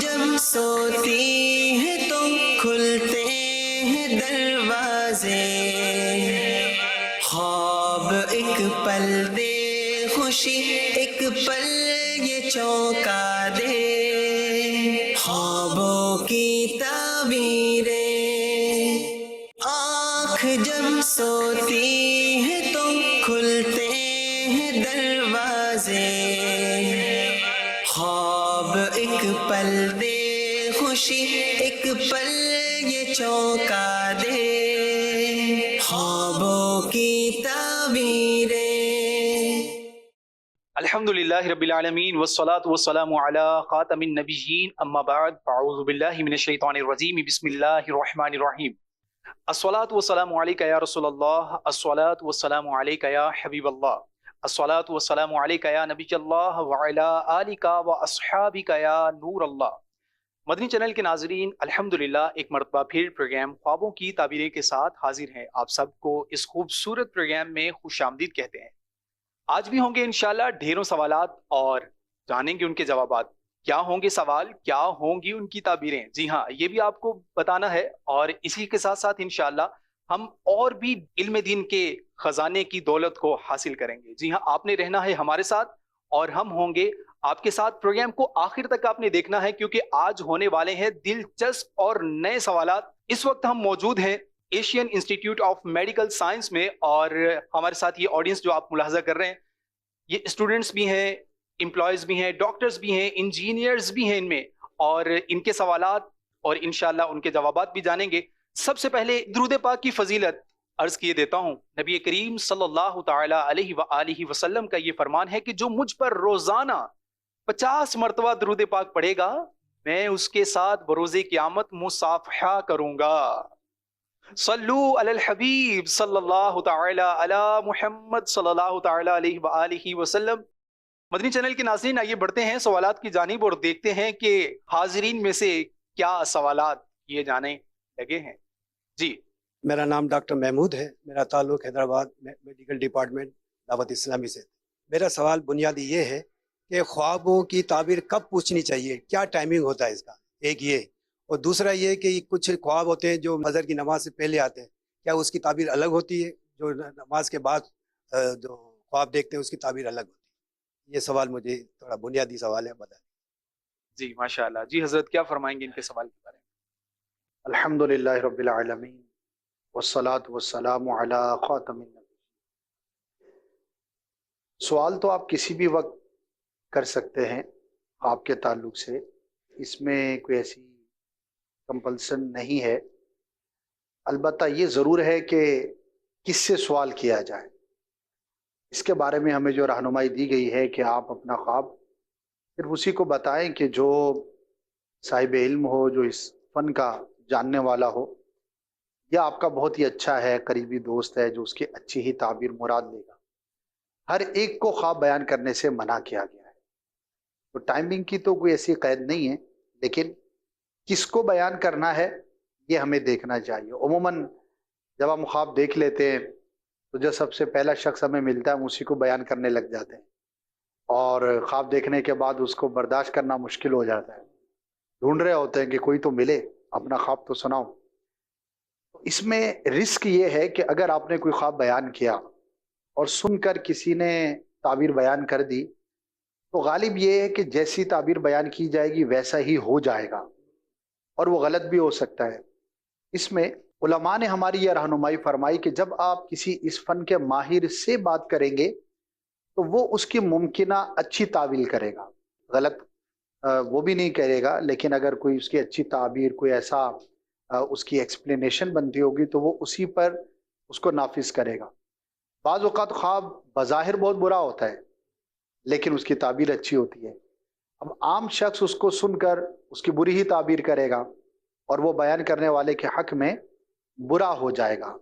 جب سوتی ہے تو کھلتے ہیں دروازے، خواب ایک پل دے خوشی ایک پل یہ چونکا دے، خوابوں کی تعبیریں آنکھ جب سوتی ہے تو کھلتے ہیں دروازے، خواب ایک پل دے خوشی ایک پل یہ چونکا دے، خوابوں کی تعبیریں۔ الحمدللہ رب العالمین والصلاة والسلام علی خاتم النبیین اما بعد فاعوذ باللہ من الشیطان الرجیم بسم اللہ الرحمن الرحیم۔ الصلاة والسلام علیکہ یا رسول اللہ، الصلاة والسلام علیکہ یا حبیب اللہ، الصلاة والسلام علیکہ یا نبی اللہ وعلی آلکہ واصحابکہ یا نور اللہ۔ مدنی چینل کے ناظرین، الحمدللہ ایک مرتبہ پھر پروگرام خوابوں کی تعبیریں کے ساتھ حاضر ہیں۔ آپ سب کو اس خوبصورت پروگرام میں خوش آمدید کہتے ہیں۔ آج بھی ہوں گے انشاءاللہ ڈھیروں سوالات اور جانیں گے ان کے جوابات۔ کیا ہوں گے سوال، کیا ہوں گی ان کی تعبیریں؟ جی ہاں، یہ بھی آپ کو بتانا ہے، اور اسی کے ساتھ ساتھ انشاءاللہ ہم اور بھی علم دین کے خزانے کی دولت کو حاصل کریں گے۔ جی ہاں، آپ نے رہنا ہے ہمارے ساتھ اور ہم ہوں گے آپ کے ساتھ۔ پروگرام کو آخر تک آپ نے دیکھنا ہے، کیونکہ آج ہونے والے ہیں دلچسپ اور نئے سوالات۔ اس وقت ہم موجود ہیں Asian institute of medical science میں، اور ہمارے ساتھ یہ آڈینس جو آپ ملاحظہ کر رہے ہیں، یہ اسٹوڈنٹس بھی ہیں، امپلائیز بھی ہیں، ڈاکٹرز بھی ہیں، انجینئرز بھی ہیں ان میں، اور ان کے سوالات اور انشاءاللہ ان کے جوابات بھی جانیں گے۔ سب سے پہلے درود پاک کی فضیلت عرض کیے دیتا ہوں۔ نبی کریم صلی اللہ تعالی علیہ وآلہ وسلم کا یہ فرمان ہے کہ جو مجھ پر روزانہ 50 مرتبہ درود پاک پڑھے گا، میں اس کے ساتھ بروز قیامت مصافحہ کروں گا۔ صلو علی الحبیب صلی اللہ تعالی علی محمد صلی اللہ تعالی علیہ وآلہ وسلم۔ مدنی چینل کے ناظرین، آئیے بڑھتے ہیں سوالات کی جانب اور دیکھتے ہیں کہ حاضرین میں سے کیا سوالات کیے جانے لگے ہیں۔ جی، میرا نام ڈاکٹر محمود ہے، میرا تعلق حیدرآباد میڈیکل ڈپارٹمنٹ دعوت اسلامی سے۔ میرا سوال بنیادی یہ ہے کہ خوابوں کی تعبیر کب پوچھنی چاہیے، کیا ٹائمنگ ہوتا ہے اس کا، ایک یہ، اور دوسرا یہ کہ کچھ خواب ہوتے ہیں جو فجر کی نماز سے پہلے آتے ہیں، کیا اس کی تعبیر الگ ہوتی ہے؟ جو نماز کے بعد جو خواب دیکھتے ہیں اس کی تعبیر الگ ہوتی ہے؟ یہ سوال مجھے تھوڑا بنیادی سوال ہے، بتا دیں۔ جی ماشاءاللہ۔ جی حضرت کیا فرمائیں گے ان کے سوال کے بارے میں؟ الحمدللہ رب العالمین والصلاة والسلام علی خاتم النبی۔ سوال تو آپ کسی بھی وقت کر سکتے ہیں آپ کے تعلق سے، اس میں کوئی ایسی کمپلسن نہیں ہے۔ البتہ یہ ضرور ہے کہ کس سے سوال کیا جائے، اس کے بارے میں ہمیں جو رہنمائی دی گئی ہے کہ آپ اپنا خواب صرف اسی کو بتائیں کہ جو صاحب علم ہو، جو اس فن کا جاننے والا ہو، یا آپ کا بہت ہی اچھا ہے، قریبی دوست ہے جو اس کی اچھی ہی تعبیر مراد لے گا۔ ہر ایک کو خواب بیان کرنے سے منع کیا گیا ہے، تو ٹائمنگ کی تو کوئی ایسی قید نہیں ہے، لیکن کس کو بیان کرنا ہے یہ ہمیں دیکھنا چاہیے۔ عموماً جب ہم خواب دیکھ لیتے ہیں تو جو سب سے پہلا شخص ہمیں ملتا ہے ہم اسی کو بیان کرنے لگ جاتے ہیں، اور خواب دیکھنے کے بعد اس کو برداشت کرنا مشکل ہو جاتا ہے، ڈھونڈ رہے ہوتے ہیں کہ کوئی تو ملے، اپنا خواب تو سناؤ۔ اس میں رسک یہ ہے کہ اگر آپ نے کوئی خواب بیان کیا اور سن کر کسی نے تعبیر بیان کر دی، تو غالب یہ ہے کہ جیسی تعبیر بیان کی جائے گی ویسا ہی ہو جائے گا، اور وہ غلط بھی ہو سکتا ہے۔ اس میں علماء نے ہماری یہ رہنمائی فرمائی کہ جب آپ کسی اس فن کے ماہر سے بات کریں گے تو وہ اس کی ممکنہ اچھی تعبیر کرے گا، غلط وہ بھی نہیں کرے گا، لیکن اگر کوئی اس کی اچھی تعبیر، کوئی ایسا اس کی ایکسپلینیشن بنتی ہوگی تو وہ اسی پر اس کو نافذ کرے گا۔ بعض اوقات خواب بظاہر بہت برا ہوتا ہے لیکن اس کی تعبیر اچھی ہوتی ہے۔ اب عام شخص اس کو سن کر اس کی بری ہی تعبیر کرے گا اور وہ بیان کرنے والے کے حق میں برا ہو جائے گا،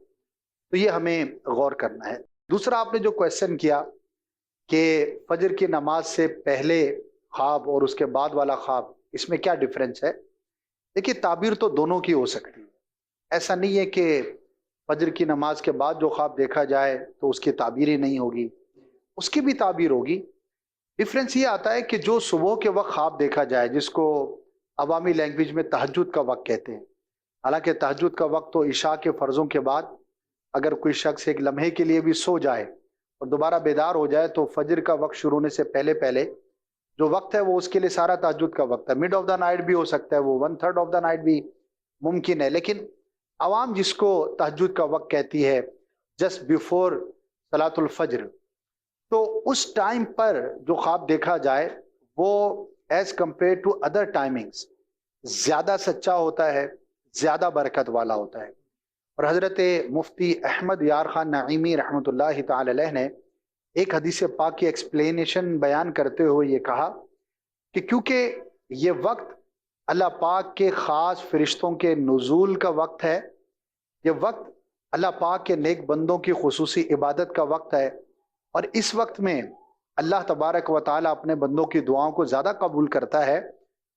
تو یہ ہمیں غور کرنا ہے۔ دوسرا آپ نے جو کویشچن کیا کہ فجر کی نماز سے پہلے خواب اور اس کے بعد والا خواب، اس میں کیا ڈفرینس ہے؟ دیکھیے، تعبیر تو دونوں کی ہو سکتی ہے، ایسا نہیں ہے کہ فجر کی نماز کے بعد جو خواب دیکھا جائے تو اس کی تعبیر ہی نہیں ہوگی، اس کی بھی تعبیر ہوگی۔ ڈفرینس یہ آتا ہے کہ جو صبح کے وقت خواب دیکھا جائے، جس کو عوامی لینگویج میں تہجد کا وقت کہتے ہیں. حالانکہ تہجد کا وقت تو عشاء کے فرضوں کے بعد اگر کوئی شخص ایک لمحے کے لیے بھی سو جائے اور دوبارہ بیدار ہو جائے تو فجر کا وقت شروع ہونے سے پہلے پہلے جو وقت ہے وہ اس کے لیے سارا تہجد کا وقت ہے. مڈ آف دا نائٹ بھی ہو سکتا ہے، وہ 1/3 آف دا نائٹ بھی ممکن ہے. لیکن عوام جس کو تہجد کا وقت کہتی ہے جسٹ بیفور صلاۃ الفجر، تو اس ٹائم پر جو خواب دیکھا جائے وہ as compare to other timings زیادہ سچا ہوتا ہے، زیادہ برکت والا ہوتا ہے. اور حضرت مفتی احمد یار خان نعیمی رحمۃ اللہ تعالی علیہ نے ایک حدیث پاک کی ایکسپلینیشن بیان کرتے ہوئے یہ کہا کہ کیونکہ یہ وقت اللہ پاک کے خاص فرشتوں کے نزول کا وقت ہے، یہ وقت اللہ پاک کے نیک بندوں کی خصوصی عبادت کا وقت ہے، اور اس وقت میں اللہ تبارک و تعالیٰ اپنے بندوں کی دعاؤں کو زیادہ قبول کرتا ہے.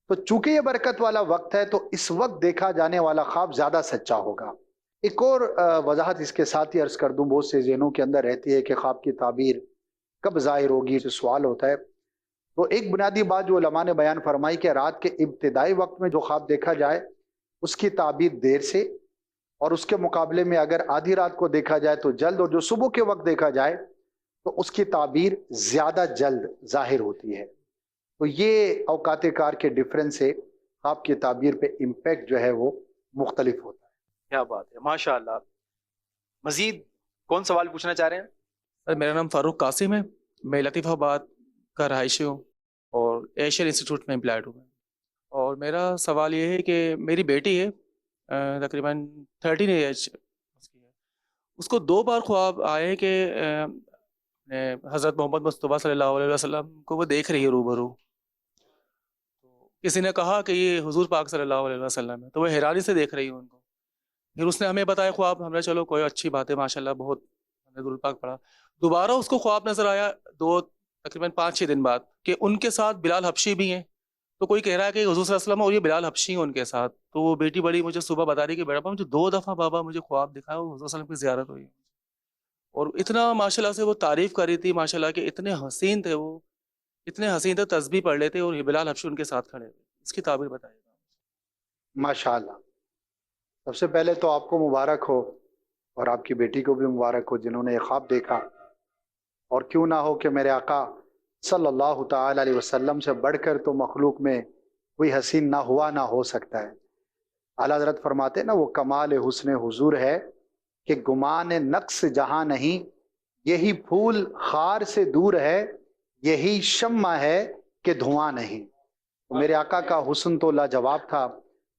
تو چونکہ یہ برکت والا وقت ہے تو اس وقت دیکھا جانے والا خواب زیادہ سچا ہوگا. ایک اور وضاحت اس کے ساتھ ہی عرض کر دوں، بہت سے ذہنوں کے اندر رہتی ہے کہ خواب کی تعبیر کب ظاہر ہوگی، جو سوال ہوتا ہے. تو ایک بنیادی بات جو علماء نے بیان فرمائی کہ رات کے ابتدائی وقت میں جو خواب دیکھا جائے اس کی تعبیر دیر سے، اور اس کے مقابلے میں اگر آدھی رات کو دیکھا جائے تو جلد، اور جو صبح کے وقت دیکھا جائے تو اس کی تعبیر زیادہ جلد ظاہر ہوتی ہے. تو یہ اوقات کار کے ڈفرینس سے خواب کی تعبیر پہ امپیکٹ جو ہے وہ مختلف ہوتا ہے. کیا بات ہے، ماشاء اللہ. مزید کون سوال پوچھنا چاہ رہے ہیں؟ سر میرا نام فاروق قاسم ہے، میں لطیف آباد کا رہائشی ہوں اور ایشین انسٹیٹیوٹ میں امپلائڈ ہوں. اور میرا سوال یہ ہے کہ میری بیٹی ہے تقریباً 13 ایج کی ہے. اس کو 2 بار خواب آئے کہ حضرت محمد مصطفیٰ صلی اللہ علیہ وسلم کو وہ دیکھ رہی ہے روبرو. تو کسی نے کہا کہ یہ حضور پاک صلی اللہ علیہ وسلم ہے، تو وہ حیرانی سے دیکھ رہی ہے ان کو. پھر اس نے ہمیں بتایا خواب، ہم نے چلو کوئی اچھی بات ہے ماشاء اللہ، بہت ہم نے درود پاک پڑھا. دوبارہ اس کو خواب نظر آیا تقریباً 5-6 دن بعد کہ ان کے ساتھ بلال حبشی بھی ہیں. تو کوئی کہہ رہا ہے کہ حضور صلی اللہ علیہ وسلم اور یہ بلال حبشی ہیں ان کے ساتھ. تو وہ بیٹی بڑی مجھے صبح بتا رہی کہ بیٹا مجھے 2 دفعہ بابا مجھے خواب دکھایا وہ حضور صلی اللہ علیہ وسلم کی زیارت ہوئی، اور اتنا ماشاء اللہ سے وہ تعریف کر رہی تھی ماشاء اللہ کہ اتنے حسین تھے، وہ اتنے حسین تھے، تسبیح پڑھ لیتے اور یہ بلال حبشی ان کے ساتھ کھڑے تھے. اس کی تعبیر بتائیے گا. ماشاء اللہ. سب سے پہلے تو آپ کو مبارک ہو اور آپ کی بیٹی کو بھی مبارک ہو جنہوں نے یہ خواب دیکھا. اور کیوں نہ ہو کہ میرے آقا صلی اللہ تعالی علیہ وسلم سے بڑھ کر تو مخلوق میں کوئی حسین نہ ہوا نہ ہو سکتا ہے. اعلیٰ حضرت فرماتے ہیں نا، وہ کمال حسن حضور ہے کہ گمان نقص جہاں نہیں، یہی پھول خار سے دور ہے، یہی شمع ہے کہ دھواں نہیں. تو میرے آقا کا حسن تو لاجواب تھا.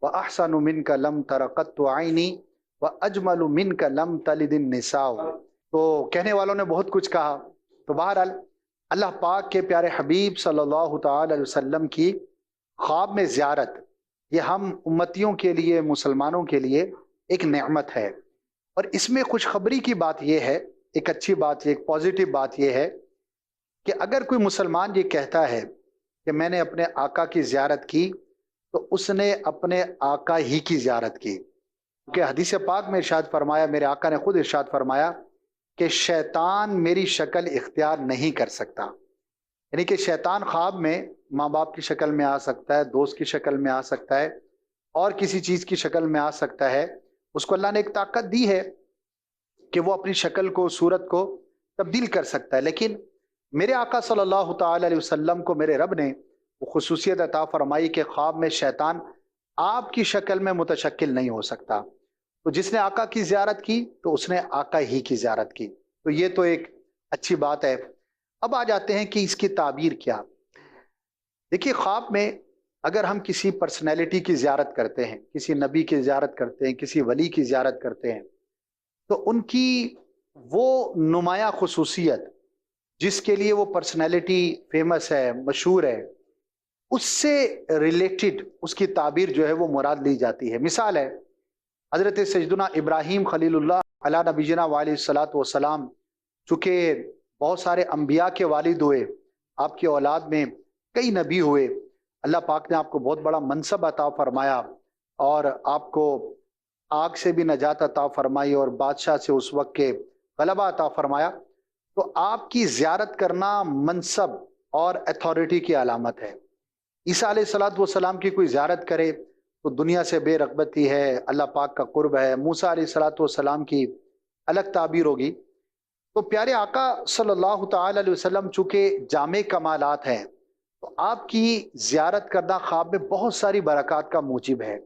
وَأَحْسَنُ مِنْكَ لَمْ تَرَ قَطُّ عَيْنِي وَأَجْمَلُ مِنْكَ لَمْ تَلِدِ النِّسَاءُ. تو کہنے والوں نے بہت کچھ کہا. تو بہرحال اللہ پاک کے پیارے حبیب صلی اللہ تعالی علیہ وسلم کی خواب میں زیارت یہ ہم امتیوں کے لیے، مسلمانوں کے لیے ایک نعمت ہے. اور اس میں خوشخبری کی بات یہ ہے، ایک اچھی بات، ایک پازیٹیو بات یہ ہے کہ اگر کوئی مسلمان یہ کہتا ہے کہ میں نے اپنے آقا کی زیارت کی تو اس نے اپنے آقا ہی کی زیارت کی. کیونکہ حدیث پاک میں ارشاد فرمایا، میرے آقا نے خود ارشاد فرمایا کہ شیطان میری شکل اختیار نہیں کر سکتا. یعنی کہ شیطان خواب میں ماں باپ کی شکل میں آ سکتا ہے، دوست کی شکل میں آ سکتا ہے، اور کسی چیز کی شکل میں آ سکتا ہے. اس کو اللہ نے ایک طاقت دی ہے کہ وہ اپنی شکل کو، صورت کو تبدیل کر سکتا ہے. لیکن میرے آقا صلی اللہ تعالی علیہ وسلم کو میرے رب نے وہ خصوصیت عطا فرمائی کہ خواب میں شیطان آپ کی شکل میں متشکل نہیں ہو سکتا. تو جس نے آقا کی زیارت کی تو اس نے آقا ہی کی زیارت کی. تو یہ تو ایک اچھی بات ہے. اب آ جاتے ہیں کہ اس کی تعبیر کیا. دیکھیے، خواب میں اگر ہم کسی پرسنالٹی کی زیارت کرتے ہیں، کسی نبی کی زیارت کرتے ہیں، کسی ولی کی زیارت کرتے ہیں، تو ان کی وہ نمایاں خصوصیت جس کے لیے وہ پرسنالٹی فیمس ہے، مشہور ہے، اس سے ریلیٹڈ اس کی تعبیر جو ہے وہ مراد لی جاتی ہے. مثال ہے حضرت سیدنا ابراہیم خلیل اللہ علیہ نبینا علیہ الصلوۃ والسلام، چونکہ بہت سارے انبیاء کے والد ہوئے، آپ کی اولاد میں کئی نبی ہوئے، اللہ پاک نے آپ کو بہت بڑا منصب عطا فرمایا اور آپ کو آگ سے بھی نجات عطا فرمائی اور بادشاہ سے اس وقت کے غلبہ عطا فرمایا. تو آپ کی زیارت کرنا منصب اور اتھارٹی کی علامت ہے. عیسیٰ علیہ الصلوۃ والسلام کی کوئی زیارت کرے تو دنیا سے بے رغبتی ہے، اللہ پاک کا قرب ہے۔ موسیٰ علیہ الصلوۃ والسلام کی الگ تعبیر ہوگی۔ تو پیارے آقا صلی اللہ تعالی علیہ وسلم چونکہ جامع کمالات ہیں، تو آپ کی زیارت کرنا خواب میں بہت ساری برکات کا موجب ہے۔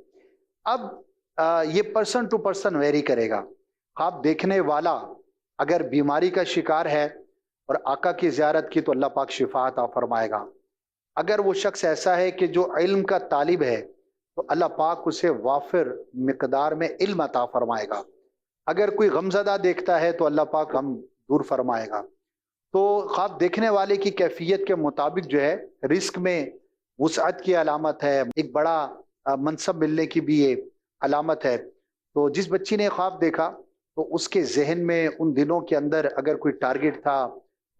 اب یہ پرسن ٹو پرسن ویری کرے گا۔ خواب دیکھنے والا اگر بیماری کا شکار ہے اور آقا کی زیارت کی تو اللہ پاک شفا عطا فرمائے گا۔ اگر وہ شخص ایسا ہے کہ جو علم کا طالب ہے تو اللہ پاک اسے وافر مقدار میں علم عطا فرمائے گا۔ اگر کوئی غمزدہ دیکھتا ہے تو اللہ پاک غم دور فرمائے گا۔ تو خواب دیکھنے والے کی کیفیت کے مطابق جو ہے رزق میں وسعت کی علامت ہے، ایک بڑا منصب ملنے کی بھی یہ علامت ہے۔ تو جس بچی نے خواب دیکھا تو اس کے ذہن میں ان دنوں کے اندر اگر کوئی ٹارگٹ تھا،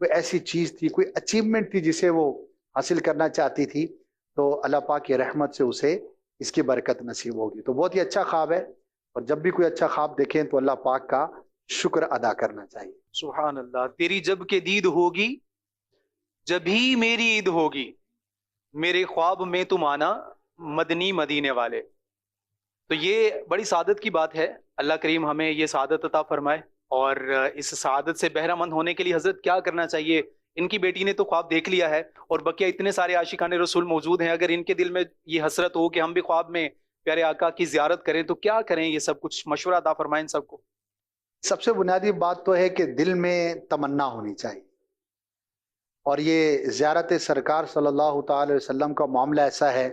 کوئی ایسی چیز تھی، کوئی اچیومنٹ تھی جسے وہ حاصل کرنا چاہتی تھی، تو اللہ پاک کی رحمت سے اسے اس کی برکت نصیب ہوگی۔ تو بہت ہی اچھا خواب ہے، اور جب بھی کوئی اچھا خواب دیکھیں تو اللہ پاک کا شکر ادا کرنا چاہیے۔ سبحان اللہ۔ تیری جب کہ دید ہوگی جب ہی میری عید ہوگی، میرے خواب میں تم آنا مدنی مدینے والے۔ تو یہ بڑی سعادت کی بات ہے، اللہ کریم ہمیں یہ سعادت عطا فرمائے۔ اور اس سعادت سے بہرہ مند ہونے کے لیے حضرت کیا کرنا چاہیے؟ ان کی بیٹی نے تو خواب دیکھ لیا ہے، اور بقیہ اتنے سارے عاشقان رسول موجود ہیں، اگر ان کے دل میں یہ حسرت ہو کہ ہم بھی خواب میں پیارے آقا کی زیارت کریں تو کیا کریں؟ یہ سب کچھ مشورہ عطا فرمائیں ان سب کو۔ سب سے بنیادی بات تو ہے کہ دل میں تمنا ہونی چاہیے، اور یہ زیارت سرکار صلی اللہ تعالی وسلم کا معاملہ ایسا ہے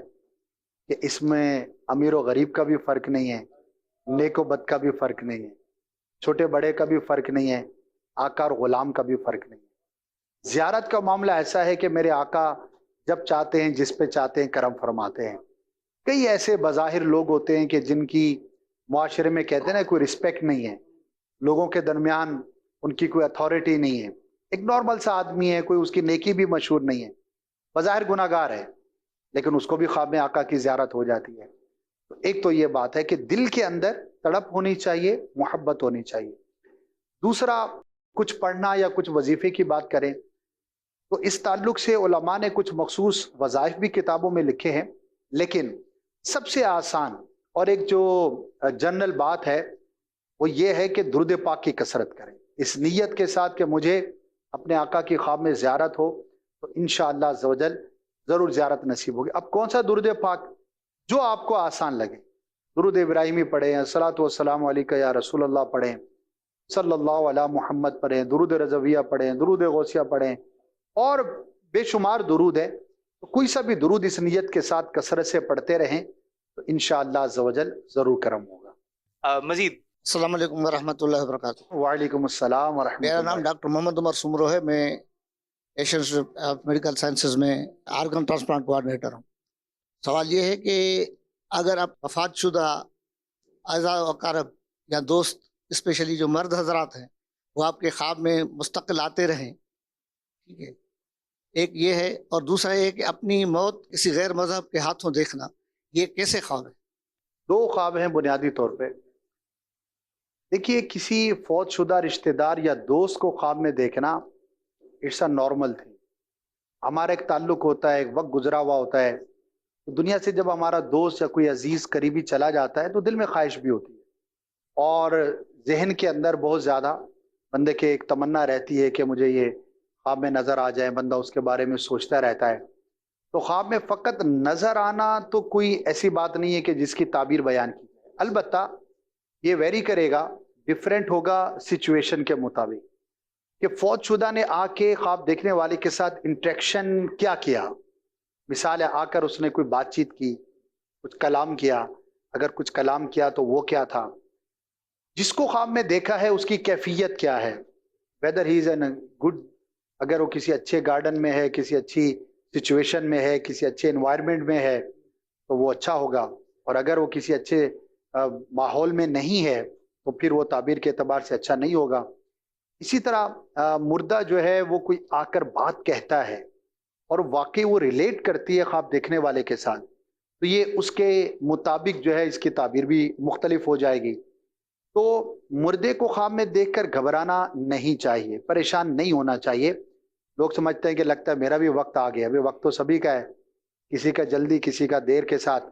کہ اس میں امیر و غریب کا بھی فرق نہیں ہے، نیک و بد کا بھی فرق نہیں ہے، چھوٹے بڑے کا بھی فرق نہیں ہے، آقا اور غلام کا بھی فرق نہیں ہے۔ زیارت کا معاملہ ایسا ہے کہ میرے آقا جب چاہتے ہیں جس پہ چاہتے ہیں کرم فرماتے ہیں۔ کئی ایسے بظاہر لوگ ہوتے ہیں کہ جن کی معاشرے میں کہتے ہیں نا کوئی رسپیکٹ نہیں ہے، لوگوں کے درمیان ان کی کوئی اتھارٹی نہیں ہے، ایک نارمل سا آدمی ہے، کوئی اس کی نیکی بھی مشہور نہیں ہے، بظاہر گناہ گار ہے، لیکن اس کو بھی خواب میں آقا کی زیارت ہو جاتی ہے۔ تو ایک تو یہ بات ہے کہ دل کے اندر تڑپ ہونی چاہیے، محبت ہونی چاہیے۔ دوسرا، کچھ پڑھنا یا کچھ وظیفے کی بات کریں تو اس تعلق سے علماء نے کچھ مخصوص وظائف بھی کتابوں میں لکھے ہیں، لیکن سب سے آسان اور ایک جو جنرل بات ہے وہ یہ ہے کہ درود پاک کی کثرت کریں، اس نیت کے ساتھ کہ مجھے اپنے آقا کی خواب میں زیارت ہو تو انشاءاللہ عز و جل ضرور زیارت نصیب ہوگی۔ اب کون سا درود پاک؟ جو آپ کو آسان لگے، درود ابراہیمی پڑھیں، الصلاۃ والسلام علیکہ یا رسول اللہ پڑھیں، صلی اللہ علی محمد پڑھیں، درود رضویہ پڑھیں، درود غوثیہ پڑھیں، اور بے شمار درود ہے، تو کوئی سا بھی درود اس نیت کے ساتھ کثرت سے پڑھتے رہیں تو انشاءاللہ عز و جل ضرور کرم ہوگا۔ مزید السلام علیکم ورحمۃ اللہ وبرکاتہ۔ وعلیکم السلام ورحمۃ میرا اللہ۔ نام ڈاکٹر محمد عمر سمرو ہے، میں Asian institute of medical sciences میں آرگن ٹرانسپلانٹ کوآرڈینیٹر ہوں۔ سوال یہ ہے کہ اگر آپ وفات شدہ اعزاء و اقارب یا دوست، اسپیشلی جو مرد حضرات ہیں، وہ آپ کے خواب میں مستقل آتے رہیں، ٹھیک ہے، ایک یہ ہے، اور دوسرا یہ کہ اپنی موت کسی غیر مذہب کے ہاتھوں دیکھنا، یہ کیسے خواب ہے؟ دو خواب ہیں بنیادی طور پہ۔ دیکھیے، کسی فوت شدہ رشتہ دار یا دوست کو خواب میں دیکھنا اٹس اے نارمل تھنگ۔ ہمارا ایک تعلق ہوتا ہے، ایک وقت گزرا ہوا ہوتا ہے، تو دنیا سے جب ہمارا دوست یا کوئی عزیز قریبی چلا جاتا ہے تو دل میں خواہش بھی ہوتی ہے، اور ذہن کے اندر بہت زیادہ بندے کے ایک تمنا رہتی ہے کہ مجھے یہ خواب میں نظر آ جائے، بندہ اس کے بارے میں سوچتا رہتا ہے۔ تو خواب میں فقط نظر آنا تو کوئی ایسی بات نہیں ہے کہ جس کی تعبیر بیان کی جائے، البتہ یہ ویری کرے گا، ڈفرینٹ ہوگا سچویشن کے مطابق، کہ فوت شدہ نے آ کے خواب دیکھنے والے کے ساتھ انٹریکشن کیا۔ مثال ہے، آ کر اس نے کوئی بات چیت کی، کچھ کلام کیا، اگر کچھ کلام کیا تو وہ کیا تھا، جس کو خواب میں دیکھا ہے اس کی کیفیت کیا ہے، whether he is an good, اگر وہ کسی اچھے گارڈن میں ہے، کسی اچھی سچویشن میں ہے، کسی اچھے انوائرمنٹ میں ہے تو وہ اچھا ہوگا، اور اگر وہ کسی اچھے ماحول میں نہیں ہے تو پھر وہ تعبیر کے اعتبار سے اچھا نہیں ہوگا۔ اسی طرح مردہ جو ہے وہ کوئی آ کر بات کہتا ہے اور واقعی وہ ریلیٹ کرتی ہے خواب دیکھنے والے کے ساتھ، تو یہ اس کے مطابق جو ہے اس کی تعبیر بھی مختلف ہو جائے گی۔ تو مردے کو خواب میں دیکھ کر گھبرانا نہیں چاہیے، پریشان نہیں ہونا چاہیے۔ لوگ سمجھتے ہیں کہ لگتا ہے میرا بھی وقت آ گیا، ابھی وقت تو سبھی کا ہے، کسی کا جلدی کسی کا دیر کے ساتھ.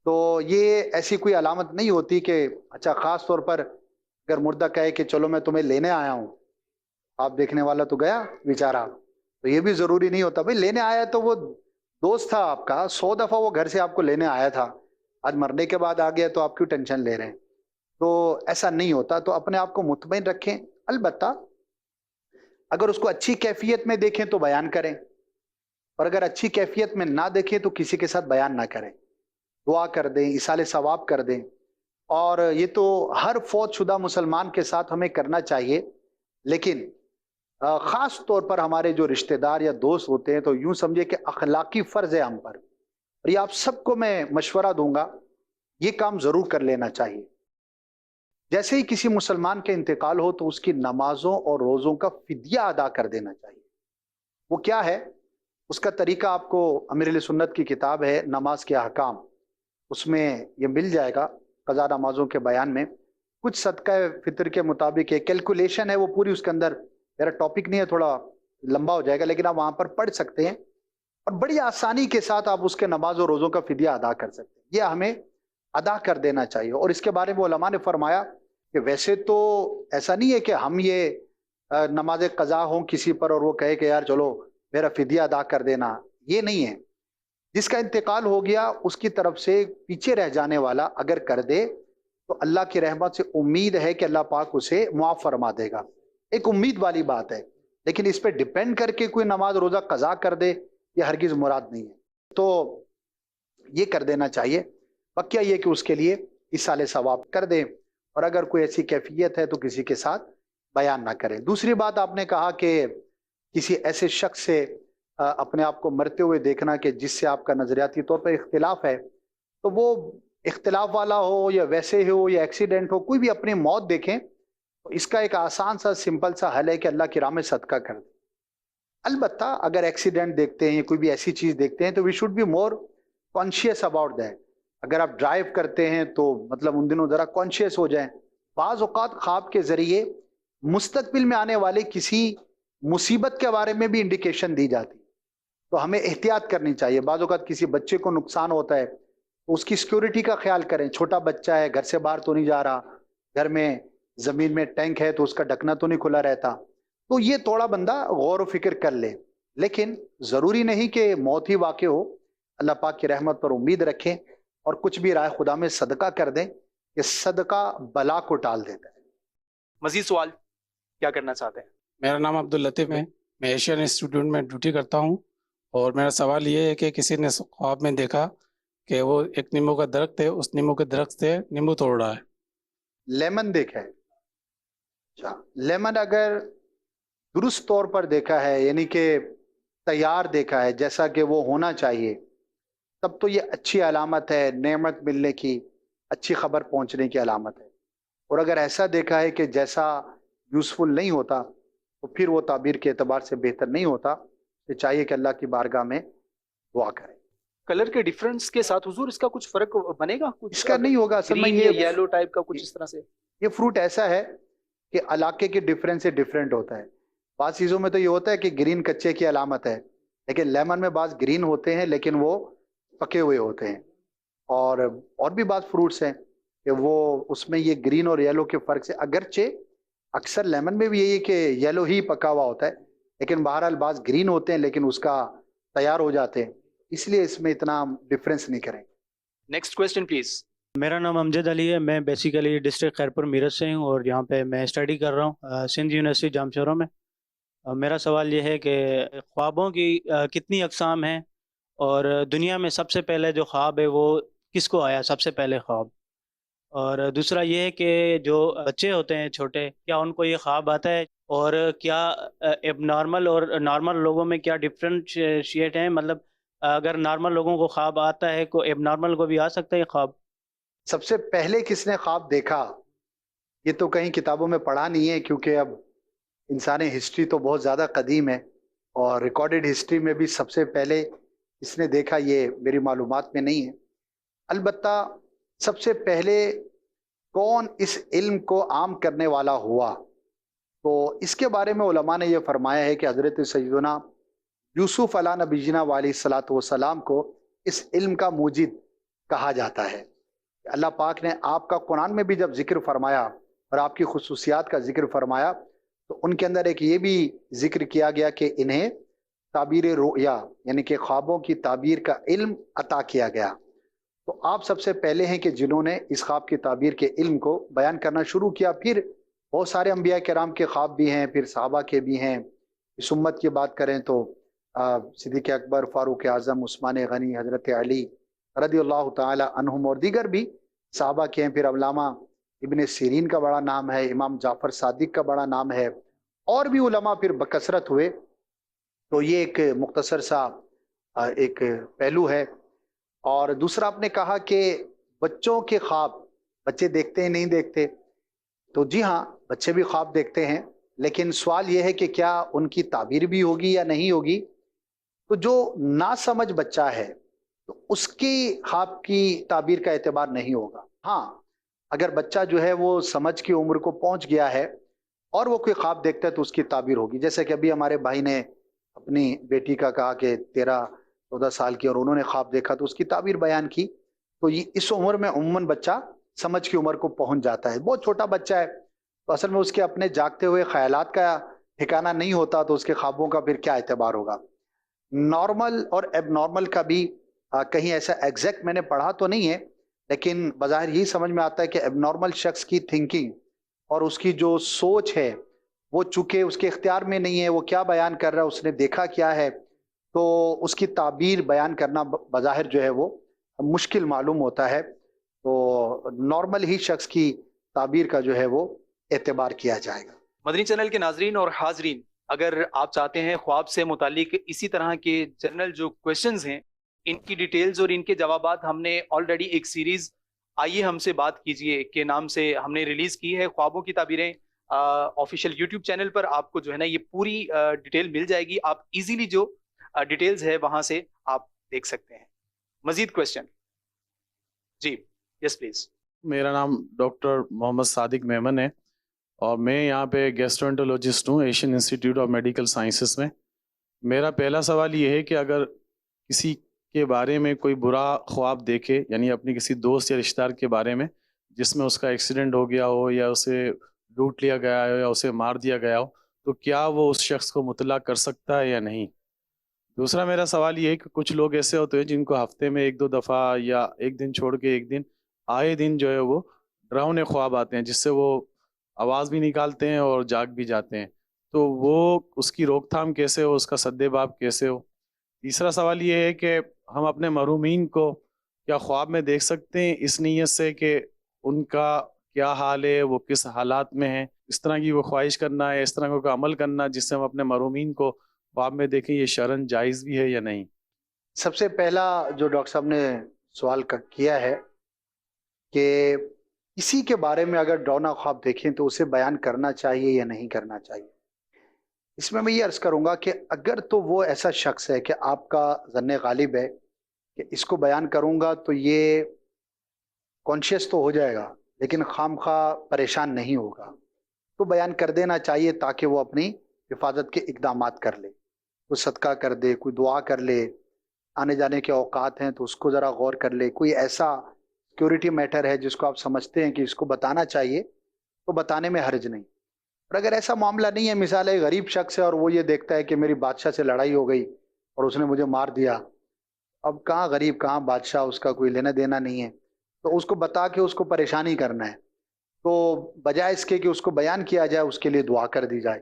تو یہ ایسی کوئی علامت نہیں ہوتی کہ اچھا خاص طور پر اگر مردہ کہے کہ چلو میں تمہیں لینے آیا ہوں, آپ دیکھنے والا تو گیا بیچارہ, تو یہ بھی ضروری نہیں ہوتا. بھائی لینے آیا تو وہ دوست تھا آپ کا, 100 دفعہ وہ گھر سے آپ کو لینے آیا تھا, آج مرنے کے بعد آ گیا تو آپ کیوں ٹینشن لے رہے ہیں؟ تو ایسا نہیں ہوتا. تو اپنے آپ کو مطمئن رکھیں. البتہ اگر اس کو اچھی کیفیت میں دیکھیں تو بیان کریں, اور اگر اچھی کیفیت میں نہ دیکھیں تو کسی کے ساتھ بیان نہ کریں, دعا کر دیں, ایصال ثواب کر دیں. اور یہ تو ہر فوت شدہ مسلمان کے ساتھ ہمیں کرنا چاہیے, لیکن خاص طور پر ہمارے جو رشتہ دار یا دوست ہوتے ہیں تو یوں سمجھے کہ اخلاقی فرض ہے ہم پر, اور یہ آپ سب کو میں مشورہ دوں گا, یہ کام ضرور کر لینا چاہیے. جیسے ہی کسی مسلمان کے انتقال ہو تو اس کی نمازوں اور روزوں کا فدیہ ادا کر دینا چاہیے. وہ کیا ہے اس کا طریقہ آپ کو امیر علیہ سنت کی کتاب ہے نماز کے احکام, اس میں یہ مل جائے گا قضا نمازوں کے بیان میں. کچھ صدقہ فطر کے مطابق ایک کیلکولیشن ہے, وہ پوری اس کے اندر میرا ٹاپک نہیں ہے, تھوڑا لمبا ہو جائے گا, لیکن آپ وہاں پر پڑھ سکتے ہیں اور بڑی آسانی کے ساتھ آپ اس کے نماز اور روزوں کا فدیہ ادا کر سکتے ہیں. یہ ہمیں ادا کر دینا چاہیے. اور اس کے بارے میں علماء نے فرمایا کہ ویسے تو ایسا نہیں ہے کہ ہم یہ نماز قضا ہوں کسی پر اور وہ کہے کہ یار چلو میرا فدیہ ادا کر دینا, یہ نہیں ہے. جس کا انتقال ہو گیا اس کی طرف سے پیچھے رہ جانے والا اگر کر دے تو اللہ کی رحمت سے امید ہے کہ اللہ پاک اسے معاف فرما دے گا. ایک امید والی بات ہے, لیکن اس پہ ڈیپینڈ کر کے کوئی نماز روزہ قضا کر دے یہ ہرگز مراد نہیں ہے. تو یہ کر دینا چاہیے. بقیہ یہ کہ اس کے لیے ایصال ثواب کر دیں, اور اگر کوئی ایسی کیفیت ہے تو کسی کے ساتھ بیان نہ کریں. دوسری بات آپ نے کہا کہ کسی ایسے شخص سے اپنے آپ کو مرتے ہوئے دیکھنا کہ جس سے آپ کا نظریاتی طور پر اختلاف ہے, تو وہ اختلاف والا ہو یا ویسے ہو یا ایکسیڈنٹ ہو, کوئی بھی اپنی موت دیکھیں تو اس کا ایک آسان سا سمپل سا حل ہے کہ اللہ کی راہ میں صدقہ کر دیں. البتہ اگر ایکسیڈنٹ دیکھتے ہیں کوئی بھی ایسی چیز دیکھتے ہیں تو we should be more conscious about that. اگر آپ ڈرائیو کرتے ہیں تو مطلب ان دنوں ذرا کانشیس ہو جائیں. بعض اوقات خواب کے ذریعے مستقبل میں آنے والے کسی مصیبت کے بارے میں بھی انڈیکیشن دی جاتی, تو ہمیں احتیاط کرنی چاہیے. بعض اوقات کسی بچے کو نقصان ہوتا ہے تو اس کی سیکیورٹی کا خیال کریں. چھوٹا بچہ ہے, گھر سے باہر تو نہیں جا رہا, گھر میں زمین میں ٹینک ہے تو اس کا ڈھکنا تو نہیں کھلا رہتا, تو یہ تھوڑا بندہ غور و فکر کر لے. لیکن ضروری نہیں کہ موت ہی واقع ہو. اللہ پاک کی رحمت پر امید رکھیں اور کچھ بھی رائے خدا میں صدقہ کر دیں, کہ صدقہ بلا کو ٹال دیتا ہے. مزید سوال کیا کرنا چاہتے ہیں؟ میرا نام عبداللطیف ہے, میں ایشین انسٹیٹیوٹ میں ڈیوٹی کرتا ہوں, اور میرا سوال یہ ہے کہ کسی نے خواب میں دیکھا کہ وہ ایک نیمبو کا درخت ہے, اس نیمبو کے درخت سے نیمبو توڑ رہا ہے. لیمن دیکھا ہے؟ اچھا, لیمن اگر درست طور پر دیکھا ہے یعنی کہ تیار دیکھا ہے جیسا کہ وہ ہونا چاہیے, تب تو یہ اچھی علامت ہے, نعمت ملنے کی, اچھی خبر پہنچنے کی علامت ہے. اور اگر ایسا دیکھا ہے کہ جیسا یوزفل نہیں ہوتا تو پھر وہ تعبیر کے اعتبار سے بہتر نہیں ہوتا. تو چاہیے کہ اللہ کی بارگاہ میں دعا کریں. کلر کے ڈیفرنس کے ساتھ حضور اس کا کچھ فرق بنے گا؟ کچھ اس کا نہیں ہوگا اصل میں. یہ یلو ٹائپ کا کچھ اس طرح سے, یہ فروٹ ایسا ہے کہ علاقے کے ڈیفرنس سے ڈیفرنٹ ہوتا ہے. بعض چیزوں میں تو یہ ہوتا ہے کہ گرین کچے کی علامت ہے, لیکن لیمن میں بعض گرین ہوتے ہیں لیکن وہ پکے ہوئے ہوتے ہیں. اور بھی بعض فروٹس ہیں کہ وہ اس میں یہ گرین اور یلو کے فرق سے, اگرچہ اکثر لیمن میں بھی یہی ہے کہ یلو ہی پکا ہوا ہوتا ہے, لیکن بہرحال بعض گرین ہوتے ہیں لیکن اس کا تیار ہو جاتے ہیں, اس لیے اس میں اتنا ڈفرینس نہیں کریں. Next question please. میرا نام امجد علی ہے, میں بیسیکلی ڈسٹرکٹ خیرپور میرٹھ سے ہوں, اور یہاں پہ میں اسٹڈی کر رہا ہوں سندھ یونیورسٹی جامشورہ میں. میرا سوال یہ ہے کہ خوابوں کی کتنی اقسام ہیں, اور دنیا میں سب سے پہلے جو خواب ہے وہ کس کو آیا سب سے پہلے خواب؟ اور دوسرا یہ ہے کہ جو بچے ہوتے ہیں چھوٹے, کیا ان کو یہ خواب آتا ہے, اور کیا اب نارمل اور نارمل لوگوں میں کیا ڈفرینشیٹ ہیں؟ مطلب اگر نارمل لوگوں کو خواب آتا ہے کو اب نارمل کو بھی آ سکتا ہے خواب؟ سب سے پہلے کس نے خواب دیکھا یہ تو کہیں کتابوں میں پڑھا نہیں ہے, کیونکہ اب انسانی ہسٹری تو بہت زیادہ قدیم ہے, اور ریکارڈڈ ہسٹری میں بھی سب سے پہلے اس نے دیکھا یہ میری معلومات میں نہیں ہے. البتہ سب سے پہلے کون اس علم کو عام کرنے والا ہوا, تو اس کے بارے میں علماء نے یہ فرمایا ہے کہ حضرت سیدنا یوسف علیہ نبینا علیہ الصلوۃ والسلام کو اس علم کا موجد کہا جاتا ہے۔ اللہ پاک نے آپ کا قرآن میں بھی جب ذکر فرمایا اور آپ کی خصوصیات کا ذکر فرمایا تو ان کے اندر ایک یہ بھی ذکر کیا گیا کہ انہیں تعبیر رؤیا یعنی کہ خوابوں کی تعبیر کا علم عطا کیا گیا۔ تو آپ سب سے پہلے ہیں کہ جنہوں نے اس خواب کی تعبیر کے علم کو بیان کرنا شروع کیا۔ پھر بہت سارے انبیاء کرام کے خواب بھی ہیں، پھر صحابہ کے بھی ہیں۔ اس امت کی بات کریں تو صدیق اکبر، فاروق اعظم، عثمان غنی، حضرت علی رضی اللہ تعالی عنہم اور دیگر بھی صحابہ کے ہیں۔ پھر علامہ ابن سیرین کا بڑا نام ہے، امام جعفر صادق کا بڑا نام ہے، اور بھی علماء پھر بکثرت ہوئے۔ تو یہ ایک مختصر سا ایک پہلو ہے۔ اور دوسرا آپ نے کہا کہ بچوں کے خواب بچے دیکھتے ہیں نہیں دیکھتے، تو جی ہاں بچے بھی خواب دیکھتے ہیں، لیکن سوال یہ ہے کہ کیا ان کی تعبیر بھی ہوگی یا نہیں ہوگی۔ تو جو ناسمجھ بچہ ہے تو اس کی خواب کی تعبیر کا اعتبار نہیں ہوگا۔ ہاں اگر بچہ جو ہے وہ سمجھ کی عمر کو پہنچ گیا ہے اور وہ کوئی خواب دیکھتا ہے تو اس کی تعبیر ہوگی۔ جیسے کہ ابھی ہمارے بھائی نے اپنی بیٹی کا کہا کہ 13-14 سال کی اور انہوں نے خواب دیکھا تو اس کی تعبیر بیان کی۔ تو یہ اس عمر میں عموماً بچہ سمجھ کی عمر کو پہنچ جاتا ہے۔ بہت چھوٹا بچہ ہے تو اصل میں اس کے اپنے جاگتے ہوئے خیالات کا ٹھکانہ نہیں ہوتا، تو اس کے خوابوں کا پھر کیا اعتبار ہوگا۔ نارمل اور ایب نارمل کا بھی کہیں ایسا ایگزیکٹ میں نے پڑھا تو نہیں ہے، لیکن بظاہر یہی سمجھ میں آتا ہے کہ ایب نارمل شخص کی تھنکنگ اور اس کی جو سوچ ہے وہ چونکہ اس کے اختیار میں نہیں ہے، وہ کیا بیان کر رہا ہے، اس نے دیکھا کیا ہے، تو اس کی تعبیر بیان کرنا بظاہر جو ہے وہ مشکل معلوم ہوتا ہے۔ تو نارمل ہی شخص کی تعبیر کا جو ہے وہ اعتبار کیا جائے گا۔ مدنی چینل کے ناظرین اور حاضرین، اگر آپ چاہتے ہیں خواب سے متعلق اسی طرح کے جنرل جو کویشچنز ہیں ان کی ڈیٹیلز اور ان کے جوابات، ہم نے آلریڈی ایک سیریز آئیے ہم سے بات کیجئے کے نام سے ہم نے ریلیز کی ہے، خوابوں کی تعبیریں۔ آفیشیل یوٹیوب چینل پر آپ کو جو ہے نا یہ پوری ڈیٹیل مل جائے گی، آپ ایزیلی جو ڈیٹیلز ہے وہاں سے آپ دیکھ سکتے ہیں۔ مزید کویشچن؟ G yes please. میرا نام ڈاکٹر محمد صادق میمن ہے اور میں یہاں پہ گیسٹرونٹولوجسٹ ہوں Asian institute of medical sciences میں۔ میرا پہلا سوال یہ ہے کہ اگر کسی کے بارے میں کوئی برا خواب دیکھے، یعنی اپنی کسی دوست یا رشتہ دار کے بارے میں جس میں اس کا ایکسیڈنٹ ہو گیا ہو یا اسے لوٹ لیا گیا ہو یا اسے مار دیا گیا ہو، تو کیا وہ اس شخص کو مطلع کر سکتا ہے یا نہیں؟ دوسرا میرا سوال یہ ہے کہ کچھ لوگ ایسے ہوتے ہیں جن کو ہفتے میں 1-2 دفعہ یا ایک دن چھوڑ کے ایک دن آئے دن جو ہے وہ ڈراؤنے خواب آتے ہیں جس سے وہ آواز بھی نکالتے ہیں اور جاگ بھی جاتے ہیں، تو وہ اس کی روک تھام کیسے ہو، اس کا سد باب کیسے ہو؟ تیسرا سوال یہ ہے کہ ہم اپنے مرحومین کو کیا خواب میں دیکھ سکتے ہیں اس نیت سے کہ ان کا کیا حال ہے، وہ کس حالات میں ہیں، اس طرح کی وہ خواہش کرنا ہے، اس طرح کا عمل کرنا جس سے ہم اپنے مرحومین کو خواب میں دیکھیں، یہ شرعاً جائز بھی ہے یا نہیں؟ سب سے پہلا جو ڈاکٹر صاحب نے سوال کیا ہے کہ کسی کے بارے میں اگر ڈراؤنا خواب دیکھیں تو اسے بیان کرنا چاہیے یا نہیں کرنا چاہیے، اس میں یہ عرض کروں گا کہ اگر تو وہ ایسا شخص ہے کہ آپ کا ظن غالب ہے کہ اس کو بیان کروں گا تو یہ کانشیس تو ہو جائے گا لیکن خام خواہ پریشان نہیں ہوگا، تو بیان کر دینا چاہیے تاکہ وہ اپنی حفاظت کے اقدامات کر لے، کوئی صدقہ کر دے، کوئی دعا کر لے، آنے جانے کے اوقات ہیں تو اس کو ذرا غور کر لے، کوئی ایسا سیکیورٹی میٹر ہے جس کو آپ سمجھتے ہیں کہ اس کو بتانا چاہیے تو بتانے میں حرج نہیں۔ اور اگر ایسا معاملہ نہیں ہے، مثال ہے غریب شخص ہے اور وہ یہ دیکھتا ہے کہ میری بادشاہ سے لڑائی ہو گئی اور اس نے مجھے مار دیا، اب کہاں غریب کہاں بادشاہ، اس کا کوئی لینا دینا نہیں ہے، تو اس کو بتا کے اس کو پریشانی کرنا ہے، تو بجائے اس کے کہ اس کو بیان کیا جائے اس کے لیے دعا کر دی جائے،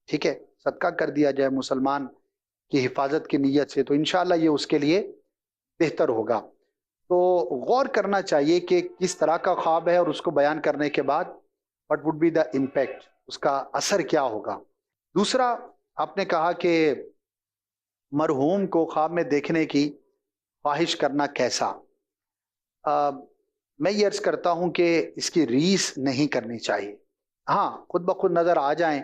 ٹھیک ہے، صدقہ کر دیا جائے مسلمان کی حفاظت کی نیت سے، تو انشاءاللہ یہ اس کے لیے بہتر ہوگا۔ تو غور کرنا چاہیے کہ کس طرح کا خواب ہے اور اس کو بیان کرنے کے بعد what would be the impact، اس کا اثر کیا ہوگا۔ دوسرا آپ نے کہا کہ مرحوم کو خواب میں دیکھنے کی خواہش کرنا کیسا؟ میں یہ عرض کرتا ہوں کہ اس کی ریس نہیں کرنی چاہیے۔ ہاں خود بخود نظر آ جائیں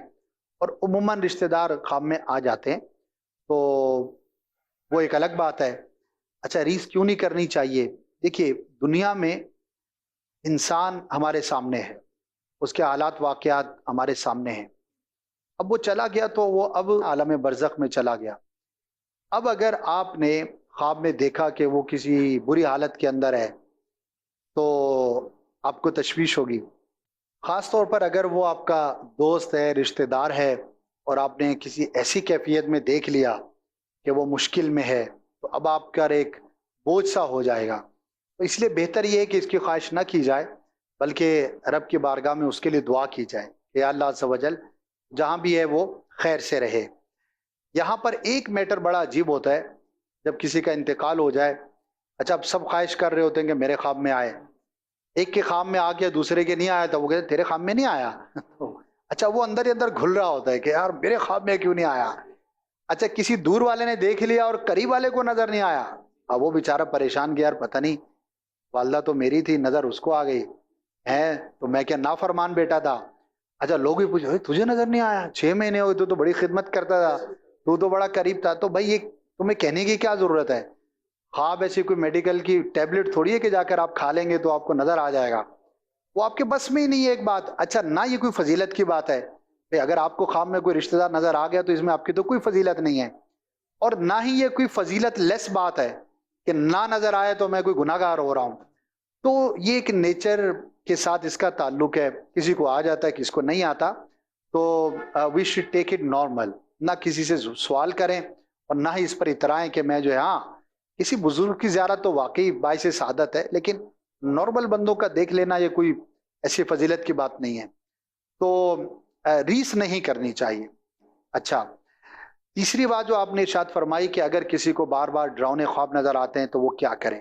اور عموماً رشتہ دار خواب میں آ جاتے ہیں تو وہ ایک الگ بات ہے۔ اچھا ریس کیوں نہیں کرنی چاہیے؟ دیکھیے دنیا میں انسان ہمارے سامنے ہے، اس کے حالات واقعات ہمارے سامنے ہیں، اب وہ چلا گیا تو وہ اب عالم برزخ میں چلا گیا۔ اب اگر آپ نے خواب میں دیکھا کہ وہ کسی بری حالت کے اندر ہے تو آپ کو تشویش ہوگی. خاص طور پر اگر وہ آپ کا دوست ہے، رشتہ دار ہے، اور آپ نے کسی ایسی کیفیت میں دیکھ لیا کہ وہ مشکل میں ہے تو اب آپ کا ایک بوجھ سا ہو جائے گا. تو اس لیے بہتر یہ ہے کہ اس کی خواہش نہ کی جائے، بلکہ رب کی بارگاہ میں اس کے لیے دعا کی جائے کہ اللہ عز و جل جہاں بھی ہے وہ خیر سے رہے. یہاں پر ایک میٹر بڑا عجیب ہوتا ہے جب کسی کا انتقال ہو جائے. اچھا، اب سب خواہش کر رہے ہوتے ہیں کہ میرے خواب میں آئے، ایک کے خواب میں آ گیا دوسرے کے نہیں آیا تو وہ کہتے تیرے خواب میں نہیں آیا. اچھا، وہ اندر ہی اندر گھل رہا ہوتا ہے کہ یار میرے خواب میں کیوں نہیں آیا. اچھا، کسی دور والے نے دیکھ لیا اور قریب والے کو نظر نہیں آیا، اب وہ بیچارہ پریشان کہ یار پتہ نہیں والدہ تو میری تھی، نظر اس کو آ گئی ہے تو میں کیا نافرمان بیٹا تھا. اچھا، لوگ بھی پوچھے تجھے نظر نہیں آیا، 6 مہینے ہوئے تو بڑی خدمت کرتا تھا، تو بڑا قریب تھا. تو بھائی یہ تمہیں کہنے کی کیا ضرورت ہے؟ خواب ایسی کوئی میڈیکل کی ٹیبلٹ تھوڑی ہے کہ جا کر آپ کھا لیں گے تو آپ کو نظر آ جائے گا، وہ آپ کے بس میں ہی نہیں ہے ایک بات. اچھا، نہ یہ کوئی فضیلت کی بات ہے کہ اگر آپ کو خواب میں کوئی رشتہ دار نظر آ گیا تو اس میں آپ کی تو کوئی فضیلت نہیں ہے، اور نہ ہی یہ کوئی فضیلت لیس بات ہے کہ نہ نظر آئے تو میں کوئی گناہ گار ہو رہا ہوں. تو یہ ایک نیچر کے ساتھ اس کا تعلق ہے، کسی کو آ جاتا ہے کسی کو نہیں آتا. تو we should take it normal, نہ کسی سے سوال کریں اور نہ ہی اس پر اترائیں کہ میں جو ہے ہاں کسی بزرگ کی زیارت تو واقعی باعث سعادت ہے، لیکن نارمل بندوں کا دیکھ لینا یہ کوئی ایسی فضیلت کی بات نہیں ہے. تو ریس نہیں کرنی چاہیے. اچھا، تیسری بات جو آپ نے ارشاد فرمائی کہ اگر کسی کو بار بار ڈراؤنے خواب نظر آتے ہیں تو وہ کیا کریں،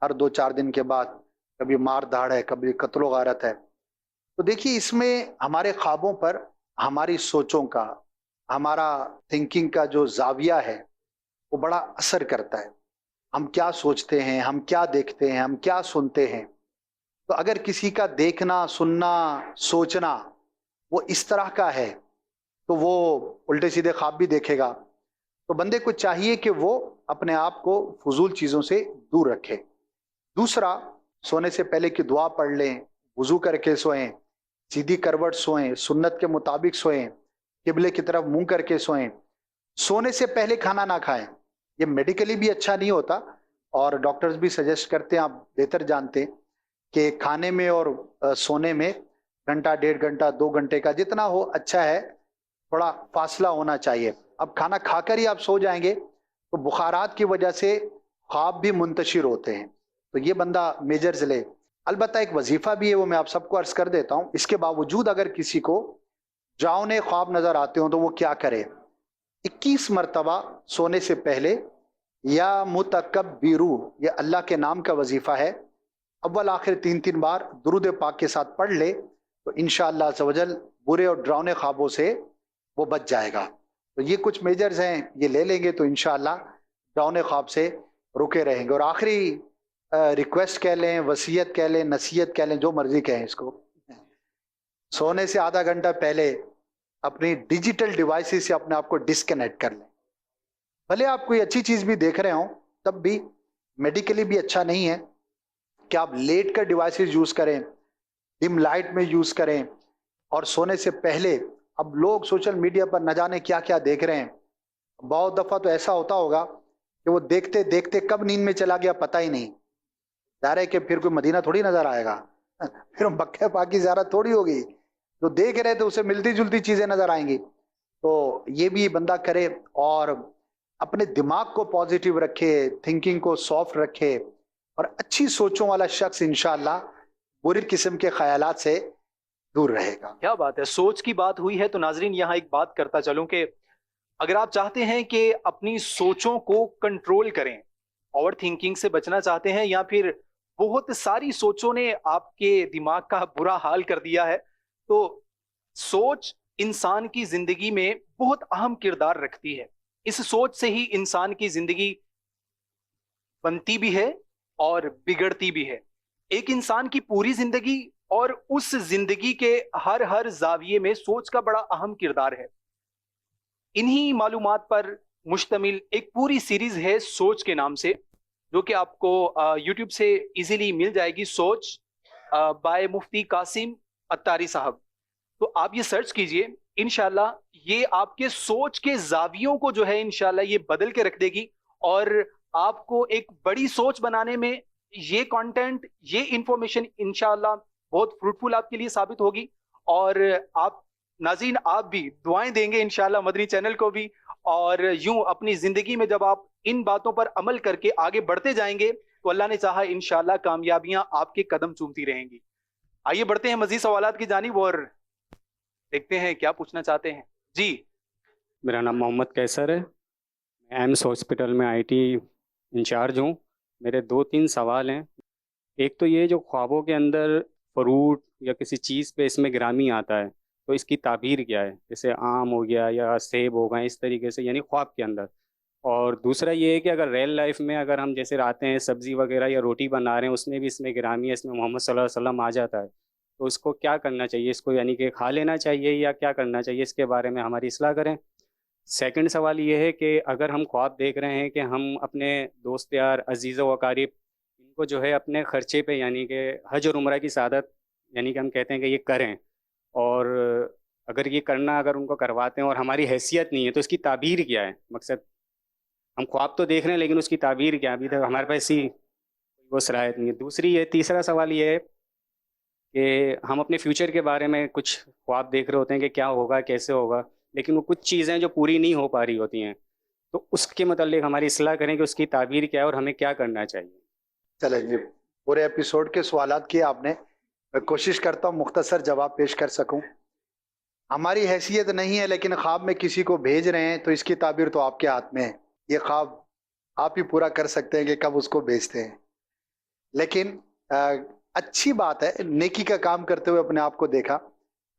ہر 2-4 دن کے بعد کبھی مار دھاڑ ہے، کبھی قتل و غارت ہے. تو دیکھیے اس میں ہمارے خوابوں پر ہماری سوچوں کا، ہمارا تھنکنگ کا جو زاویہ ہے وہ بڑا اثر کرتا ہے. ہم کیا سوچتے ہیں، ہم کیا دیکھتے ہیں، ہم کیا سنتے ہیں. تو اگر کسی کا دیکھنا، سننا، سوچنا وہ اس طرح کا ہے تو وہ الٹے سیدھے خواب بھی دیکھے گا. تو بندے کو چاہیے کہ وہ اپنے آپ کو فضول چیزوں سے دور رکھے. دوسرا، سونے سے پہلے کی دعا پڑھ لیں، وضو کر کے سوئیں، سیدھی کروٹ سوئیں، سنت کے مطابق سوئیں، قبلے کی طرف منہ کر کے سوئیں. سونے سے پہلے کھانا نہ کھائیں، یہ میڈیکلی بھی اچھا نہیں ہوتا اور ڈاکٹرز بھی سجیسٹ کرتے ہیں، آپ بہتر جانتے ہیں کہ کھانے میں اور سونے میں گھنٹہ 1.5 گھنٹہ 2 گھنٹے کا جتنا ہو اچھا ہے، تھوڑا فاصلہ ہونا چاہیے. اب کھانا کھا کر ہی آپ سو جائیں گے تو بخارات کی وجہ سے خواب بھی منتشر ہوتے ہیں، تو یہ بندہ میجرز لے. البتہ ایک وظیفہ بھی ہے، وہ میں آپ سب کو عرض کر دیتا ہوں. اس کے باوجود اگر کسی کو ڈراؤنے خواب نظر آتے ہوں تو وہ کیا کرے؟ 21 مرتبہ سونے سے پہلے یا متکبرو، یہ اللہ کے نام کا وظیفہ ہے، اول آخر 3 بار درود پاک کے ساتھ پڑھ لے تو انشاءاللہ عز و جل برے اور ڈراؤنے خوابوں سے وہ بچ جائے گا. تو یہ کچھ میجرز ہیں، یہ لے لیں گے تو انشاءاللہ ڈراؤنے خواب سے رکے رہیں گے. اور آخری ریکویسٹ کہہ لیں، وصیت کہہ لیں، نصیحت کہہ لیں، جو مرضی کہیں اس کو، سونے سے آدھا گھنٹہ پہلے اپنی ڈیجیٹل ڈیوائسز سے اپنے آپ کو ڈسکنیکٹ کر لیں. بھلے آپ کوئی اچھی چیز بھی دیکھ رہے ہوں تب بھی میڈیکلی بھی اچھا نہیں ہے کہ آپ لیٹ کر ڈیوائسز یوز کریں، ڈم لائٹ میں یوز کریں. اور سونے سے پہلے اب لوگ سوشل میڈیا پر نہ جانے کیا کیا دیکھ رہے ہیں. بہت دفعہ تو ایسا ہوتا ہوگا کہ وہ دیکھتے دیکھتے کب نیند میں چلا گیا پتہ ہی نہیں. ظاہر ہے کہ پھر کوئی مدینہ تھوڑی نظر آئے گا، پھر مکہ پاک کی زیارت تھوڑی ہوگی. جو دیکھ رہے تھے اسے ملتی جلتی چیزیں نظر آئیں گی. تو یہ بھی بندہ کرے اور اپنے دماغ کو پازیٹیو رکھے، تھنکنگ کو سافٹ رکھے، اور اچھی سوچوں والا شخص انشاءاللہ بری قسم کے خیالات سے دور رہے گا. کیا بات ہے، سوچ کی بات ہوئی ہے تو ناظرین یہاں ایک بات کرتا چلوں کہ اگر آپ چاہتے ہیں کہ اپنی سوچوں کو کنٹرول کریں، اوور تھنکنگ سے بچنا چاہتے ہیں، یا پھر بہت ساری سوچوں نے آپ کے دماغ کا برا حال کر دیا ہے، تو سوچ انسان کی زندگی میں بہت اہم کردار رکھتی ہے. اس سوچ سے ہی انسان کی زندگی بنتی بھی ہے اور بگڑتی بھی ہے. ایک انسان کی پوری زندگی اور اس زندگی کے ہر زاویے میں سوچ کا بڑا اہم کردار ہے. انہی معلومات پر مشتمل ایک پوری سیریز ہے سوچ کے نام سے، جو کہ آپ کو یوٹیوب سے ایزیلی مل جائے گی. سوچ بائے مفتی قاسم اتاری صاحب. تو آپ یہ سرچ کیجئے، انشاءاللہ یہ آپ کے سوچ کے زاویوں کو جو ہے انشاءاللہ یہ بدل کے رکھ دے گی، اور آپ کو ایک بڑی سوچ بنانے میں یہ کانٹینٹ، یہ انفارمیشن انشاءاللہ بہت فروٹفل آپ کے لیے ثابت ہوگی. اور آپ ناظرین آپ بھی دعائیں دیں گے انشاءاللہ مدنی چینل کو بھی، اور یوں اپنی زندگی میں جب آپ ان باتوں پر عمل کر کے آگے بڑھتے جائیں گے تو اللہ نے چاہا انشاءاللہ کامیابیاں آپ کے قدم چومتی رہیں گی. آئیے بڑھتے ہیں مزید سوالات کی جانب اور دیکھتے ہیں کیا پوچھنا چاہتے ہیں. جی میرا نام محمد کیسر ہے، میں ایمس ہاسپٹل میں آئی ٹی انچارج ہوں. میرے 2-3 سوال ہیں. ایک تو یہ جو خوابوں کے اندر فروٹ یا کسی چیز پہ اس میں گرامی آتا ہے تو اس کی تعبیر کیا ہے؟ جیسے آم ہو گیا یا سیب ہو گئے اس طریقے سے، یعنی خواب کے اندر. اور دوسرا یہ ہے کہ اگر ریئل لائف میں اگر ہم جیسے رہتے ہیں سبزی وغیرہ یا روٹی بنا رہے ہیں اس میں بھی اس میں گرامی ہے، اس میں محمد صلی اللہ علیہ وسلم آ جاتا ہے، تو اس کو کیا کرنا چاہیے؟ اس کو یعنی کہ کھا لینا چاہیے یا کیا کرنا چاہیے؟ اس کے بارے میں ہماری اصلاح کریں. سیکنڈ سوال یہ ہے کہ اگر ہم خواب دیکھ رہے ہیں کہ ہم اپنے دوست یار عزیز و اقارب ان کو جو ہے اپنے خرچے پہ یعنی کہ حج اور عمرہ کی سعادت یعنی کہ ہم کہتے ہیں کہ یہ کریں، اور اگر یہ کرنا اگر ان کو کرواتے ہیں اور ہماری حیثیت نہیں ہے تو اس کی تعبیر کیا ہے؟ مقصد ہم خواب تو دیکھ رہے ہیں لیکن اس کی تعبیر کیا ہے؟ ابھی تک ہمارے پاس ایسی وہ صلاحیت نہیں ہے. دوسری یہ تیسرا سوال یہ ہے کہ ہم اپنے فیوچر کے بارے میں کچھ خواب دیکھ رہے ہوتے ہیں کہ کیا ہوگا کیسے ہوگا، لیکن وہ کچھ چیزیں جو پوری نہیں ہو پا رہی ہوتی ہیں، تو اس کے متعلق ہماری اصلاح کریں کہ اس کی تعبیر کیا ہے اور ہمیں کیا کرنا چاہیے. چلیں جی، پورے ایپیسوڈ کے سوالات کیے آپ نے، میں کوشش کرتا ہوں مختصر جواب پیش کر سکوں. ہماری حیثیت نہیں ہے لیکن خواب میں کسی کو بھیج رہے ہیں تو اس کی تعبیر تو آپ کے ہاتھ میں ہے. یہ خواب آپ ہی پورا کر سکتے ہیں کہ کب اس کو بھیجتے ہیں. لیکن اچھی بات ہے، نیکی کا کام کرتے ہوئے اپنے آپ کو دیکھا.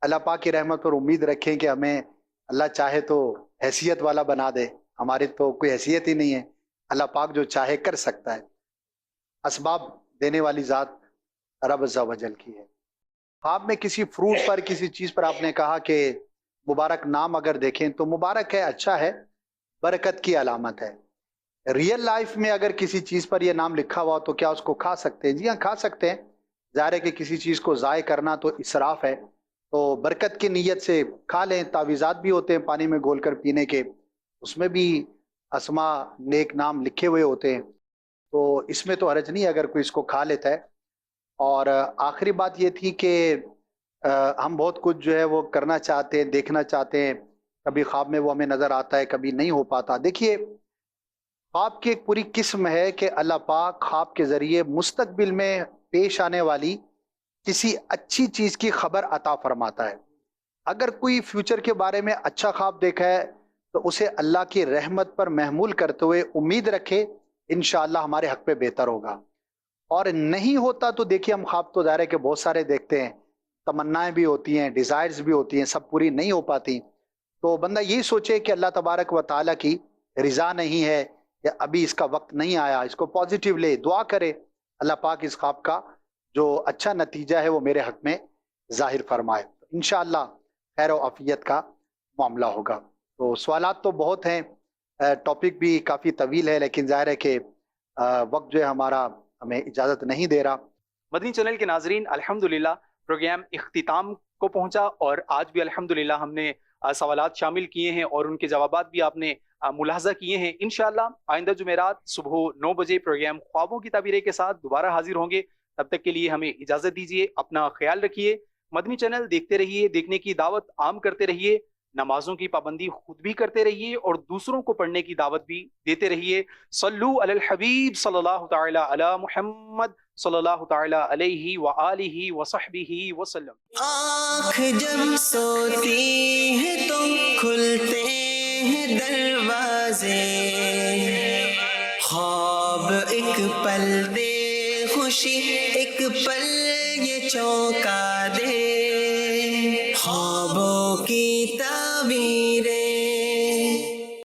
اللہ پاک کی رحمت پر امید رکھیں کہ ہمیں اللہ چاہے تو حیثیت والا بنا دے. ہماری تو کوئی حیثیت ہی نہیں ہے، اللہ پاک جو چاہے کر سکتا ہے. اسباب دینے والی ذات رب عز و جل کی ہے. خواب میں کسی فروٹ پر کسی چیز پر آپ نے کہا کہ مبارک نام اگر دیکھیں تو مبارک ہے، اچھا ہے، برکت کی علامت ہے. ریئل لائف میں اگر کسی چیز پر یہ نام لکھا ہوا تو کیا اس کو کھا سکتے ہیں؟ جی ہاں کھا سکتے ہیں. ظاہر ہے کہ کسی چیز کو ضائع کرنا تو اسراف ہے، تو برکت کی نیت سے کھا لیں. تعویذات بھی ہوتے ہیں پانی میں گھول کر پینے کے، اس میں بھی اسماء نیک نام لکھے ہوئے ہوتے ہیں، تو اس میں تو حرج نہیں اگر کوئی اس کو کھا لیتا ہے. اور آخری بات یہ تھی کہ ہم بہت کچھ جو ہے وہ کرنا چاہتے ہیں، دیکھنا چاہتے ہیں، کبھی خواب میں وہ ہمیں نظر آتا ہے، کبھی نہیں ہو پاتا. دیکھیے خواب کی ایک پوری قسم ہے کہ اللہ پاک خواب کے ذریعے مستقبل میں پیش آنے والی کسی اچھی چیز کی خبر عطا فرماتا ہے. اگر کوئی فیوچر کے بارے میں اچھا خواب دیکھا ہے تو اسے اللہ کی رحمت پر محمول کرتے ہوئے امید رکھے انشاءاللہ ہمارے حق پہ بہتر ہوگا. اور نہیں ہوتا تو دیکھیے ہم خواب تو ظاہر ہے کہ بہت سارے دیکھتے ہیں، تمنائیں بھی ہوتی ہیں، ڈیزائرز بھی ہوتی ہیں، سب پوری نہیں ہو پاتی. تو بندہ یہی سوچے کہ اللہ تبارک و تعالیٰ کی رضا نہیں ہے یا ابھی اس کا وقت نہیں آیا، اس کو پازیٹیو لے، دعا کرے اللہ پاک اس خواب کا جو اچھا نتیجہ ہے وہ میرے حق میں ظاہر فرمائے. انشاءاللہ خیر و عافیت کا معاملہ ہوگا. تو سوالات تو بہت ہیں، ٹاپک بھی کافی طویل ہے، لیکن ظاہر ہے کہ وقت جو ہے ہمارا ہمیں اجازت نہیں دے رہا. مدنی چینل کے ناظرین الحمدللہ پروگرام اختتام کو پہنچا، اور آج بھی الحمدللہ ہم نے سوالات شامل کیے ہیں اور ان کے جوابات بھی آپ نے ملاحظہ کیے ہیں. انشاءاللہ آئندہ جمعرات صبح 9 بجے پروگرام خوابوں کی تعبیریں کے ساتھ دوبارہ حاضر ہوں گے. تب تک کے لیے ہمیں اجازت دیجیے، اپنا خیال رکھیے. مدنی چینل دیکھتے رہیے، دیکھنے کی دعوت عام کرتے رہیے، نمازوں کی پابندی خود بھی کرتے رہیے اور دوسروں کو پڑھنے کی دعوت بھی دیتے رہیے. صلو علی الحبیب صلی اللہ تعالی علی محمد صلی اللہ تعالی علیہ وآلہ وصحبہ وسلم. آنکھ جب سوتی ہے تو کھلتے ہیں دروازے، خواب ایک پل دے خوشی، ایک پل یہ چونکا دے.